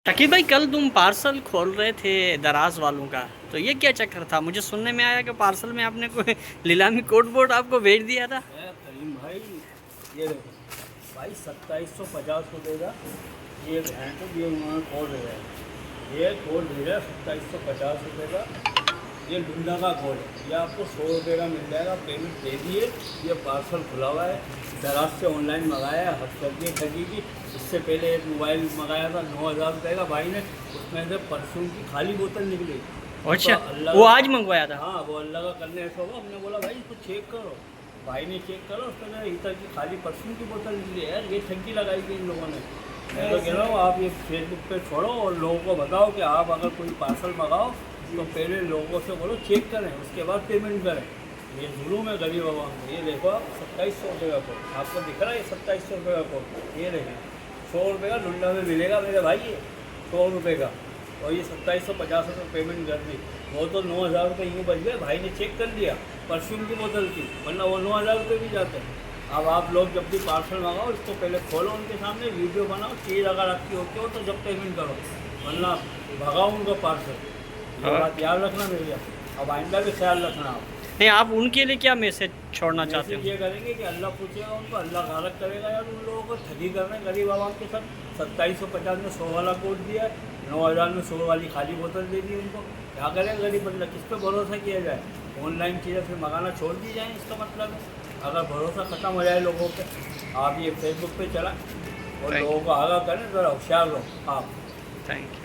शकीब भाई, कल तुम पार्सल खोल रहे थे दराज वालों का, तो ये क्या चक्कर था? मुझे सुनने में आया कि पार्सल में आपने कोई नीलामी कोड बोर्ड आपको भेज दिया था। करीम भाई, ये देखो भाई, 2750 रुपये का ये घंटे ये उन्होंने कोड भेजा है। ये कोड भेजा 2750 रुपये का। ये लुंडा का कोड है। ये आपको 100 रुपये का मिल जाएगा। पेमेंट दे दिए। ये पार्सल खुला हुआ है, दराज से ऑनलाइन मंगाया है, हफ्ते ठगी की। इससे पहले एक मोबाइल मंगाया था 9000 रुपये का भाई ने, उसमें से परफ्यूम की खाली बोतल निकली। अच्छा, वो आज मंगवाया था? हाँ, वो अल्लाह का करने ऐसा हुआ। हमने बोला भाई इसको चेक करो। भाई ने चेक करो, उसके अंदर इतर की खाली परफ्यूम की बोतल निकली है। यार ये ठगी लगाई थी इन लोगों ने। मैं तो कह रहा हूँ आप ये फेसबुक पे छोड़ो और लोगों को बताओ कि आप अगर कोई पार्सल मंगाओ तो पहले लोगों से बोलो चेक करें, उसके बाद पेमेंट करें। ये जुलूम है गरीब आवाम में। ये देखो आप, 2700 रुपये का कोड आपको दिख रहा है। 2700 रुपये का कोड ये देखें। 100 रुपये का लुंडा में मिलेगा मेरे भाई, ये 100 रुपये का। और ये 2750 रुपये पेमेंट कर दी। वो तो 9000 रुपये यूँ बच गए। भाई ने चेक कर लिया परफ्यूम की बोतल की, वरना वो 9000 रुपये भी जाते हैं। अब आप लोग जब भी पार्सल मंगाओ, इसको पहले खोलो, उनके सामने वीडियो बनाओ। चीज़ अगर आपकी होती हो तो जब पेमेंट करो, वरना भगाओ उनका पार्सल। ये बात याद रखना मेरी। अब आइंदा भी ख्याल रखना आप। नहीं, आप उनके लिए क्या मैसेज छोड़ना चाहते हो? ये करेंगे कि अल्लाह पूछेगा उनको, अल्लाह गारत करेगा यार उन लोगों को ठगी कर रहे हैं गरीब आवाम के साथ। 2750 में 100 वाला कोड दिया, 9000 में 100 वाली खाली बोतल दे दी उनको। क्या करें गरीब बंदा, किस पे भरोसा किया जाए? ऑनलाइन चीज़ें फिर मंगाना छोड़ दी जाए, इसका मतलब है। अगर भरोसा ख़त्म हो जाए लोगों पे, आप ये फेसबुक पे चलाएं और लोगों को आगाह करें, ज़रा होशियार रहो आप। Thank you.